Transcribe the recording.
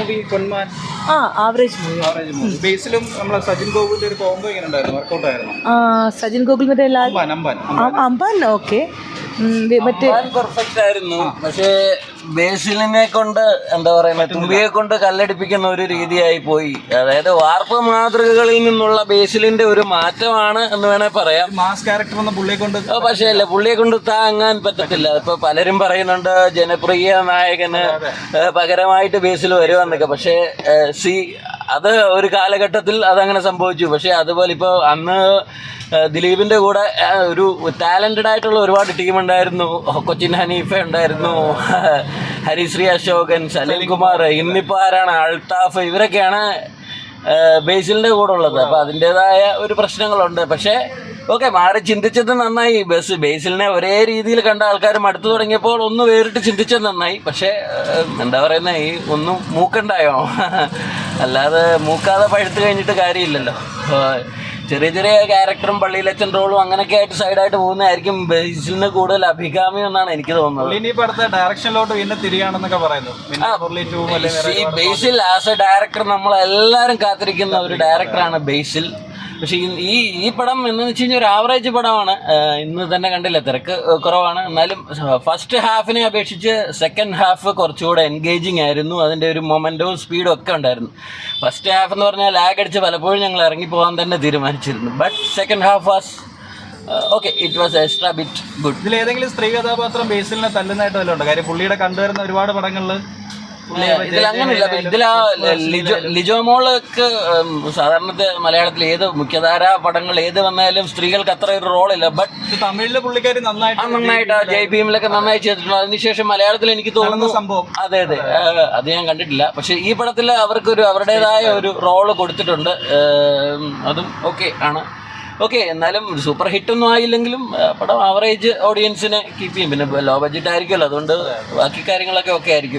Movie Ponman average movie. ബേസിലും നമ്മളെ സജിൻ ഗോകുലിന്റെ ഒരു കോംബോ എങ്ങനെ ഉണ്ടായിരുന്നു? വർക്കൗട്ട് ആയിരുന്നു? സജിൻ ഗോകുൽ മറ്റേ അമ്പാൻ ഓക്കെ മറ്റേ പെർഫെക്റ്റ് ആയിരുന്നു. പക്ഷേ ബേസിലിനെ കൊണ്ട് എന്താ പറയുക, തുമ്പിയെ കൊണ്ട് കല്ലടിപ്പിക്കുന്ന ഒരു രീതിയായി പോയി. അതായത് വാർപ്പ് മാതൃകകളിൽ നിന്നുള്ള ബേസിലിന്റെ ഒരു മാറ്റമാണ് എന്ന് വേണേൽ പറയാം. മാസ് ക്യാരക്ടർ എന്ന പുള്ളിയെ കൊണ്ട് പക്ഷേ അല്ല, പുള്ളിയെ കൊണ്ട് താങ്ങാൻ പറ്റത്തില്ല. ഇപ്പൊ പലരും പറയുന്നുണ്ട് ജനപ്രിയ നായകന് പകരമായിട്ട് ബേസിൽ വരുമെന്നൊക്കെ. പക്ഷേ അത് ഒരു കാലഘട്ടത്തിൽ അതങ്ങനെ സംഭവിച്ചു. പക്ഷെ അതുപോലെ ഇപ്പോൾ അന്ന് ദിലീപിന്റെ കൂടെ ഒരു ടാലന്റഡ് ആയിട്ടുള്ള ഒരുപാട് ടീം ഉണ്ടായിരുന്നു. കൊച്ചിൻ ഹനീഫ ഉണ്ടായിരുന്നു, ഹരിശ്രീ അശോകൻ, സലീം കുമാർ, ഇന്നിപ്പോൾ ആരാണ്, അൽത്താഫ്, ഇവരൊക്കെയാണ് ബേസിലിന്റെ കൂടെ ഉള്ളത്. അപ്പൊ അതിൻ്റെതായ ഒരു പ്രശ്നങ്ങളുണ്ട്. പക്ഷേ ഓക്കെ, മാറി ചിന്തിച്ചത് നന്നായി. ബേസിലിനെ ഒരേ രീതിയിൽ കണ്ട ആൾക്കാരും അടുത്തു തുടങ്ങിയപ്പോൾ ഒന്ന് വേറിട്ട് ചിന്തിച്ചത് നന്നായി. പക്ഷേ എന്താ പറയുന്ന, ഈ ഒന്നും മൂക്കണ്ടായോ? അല്ലാതെ മൂക്കാതെ പഴുത്ത് കഴിഞ്ഞിട്ട് കാര്യമില്ലല്ലോ. ചെറിയ ചെറിയ ക്യാരക്ടറും പള്ളിയിലച്ചൻ റോളും അങ്ങനെയൊക്കെ ആയിട്ട് സൈഡായിട്ട് പോകുന്നതായിരിക്കും ബേസിലിന് കൂടുതൽ അഭികാമ്യം എന്നാണ് എനിക്ക് തോന്നുന്നത്. ഡയറക്ഷനിലോട്ട് പിന്നെ തിരിയാണെന്നൊക്കെ പറയുന്നു. ബേസിൽ ആസ് എ ഡയറക്ടർ നമ്മളെല്ലാവരും കാത്തിരിക്കുന്ന ഒരു ഡയറക്ടറാണ് ബേസിൽ. പക്ഷെ ഈ പടം എന്ന് വെച്ച് കഴിഞ്ഞാൽ ഒരു ആവറേജ് പടമാണ്. ഇന്ന് തന്നെ കണ്ടില്ല, തിരക്ക് കുറവാണ്. എന്നാലും ഫസ്റ്റ് ഹാഫിനെ അപേക്ഷിച്ച് സെക്കൻഡ് ഹാഫ് കുറച്ചുകൂടെ എൻഗേജിങ് ആയിരുന്നു. അതിൻ്റെ ഒരു മൊമെൻറ്റവും സ്പീഡും ഒക്കെ ഉണ്ടായിരുന്നു. ഫസ്റ്റ് ഹാഫ് എന്ന് പറഞ്ഞാൽ ലാഗ് അടിച്ച് പലപ്പോഴും ഞങ്ങൾ ഇറങ്ങിപ്പോകാൻ തന്നെ തീരുമാനിച്ചിരുന്നു. But second half was okay, it was extra bit good. ഇതിലേതെങ്കിലും സ്ത്രീ കഥാപാത്രം ബേസിലിനെ തല്ലുന്നതായിട്ട് വല്ലതും ഉണ്ടോ? കാര്യം പുള്ളിയുടെ കണ്ടുവരുന്ന ഒരുപാട് പടങ്ങളിൽ ഇതിലങ്ങനെയില്ല. ലിജോമോൾക്ക് സാധാരണത്തെ മലയാളത്തിൽ ഏത് മുഖ്യധാരാ പടങ്ങൾ ഏത് വന്നാലും സ്ത്രീകൾക്ക് അത്ര ഒരു റോളില്ല. ബട്ട് തമിഴിലെ പുള്ളിക്കാരി നന്നായിട്ട് ജയ് ഭീമിലൊക്കെ നന്നായി ചെയ്തിട്ടുണ്ട്. അതിനുശേഷം മലയാളത്തിൽ എനിക്ക് തോന്നുന്നു സംഭവം അതെ അത് ഞാൻ കണ്ടിട്ടില്ല. പക്ഷെ ഈ പടത്തിൽ അവർക്കൊരു അവരുടേതായ ഒരു റോള് കൊടുത്തിട്ടുണ്ട്. അതും ഓക്കെ ആണ്. ഓക്കെ, എന്നാലും സൂപ്പർ ഹിറ്റൊന്നും ആയില്ലെങ്കിലും പടം ആവറേജ് ഓഡിയൻസിനെ കീപ്പ് ചെയ്യും. പിന്നെ ലോ ബഡ്ജറ്റ് ആയിരിക്കുമല്ലോ, അതുകൊണ്ട് ബാക്കി കാര്യങ്ങളൊക്കെ ഓക്കെ ആയിരിക്കും.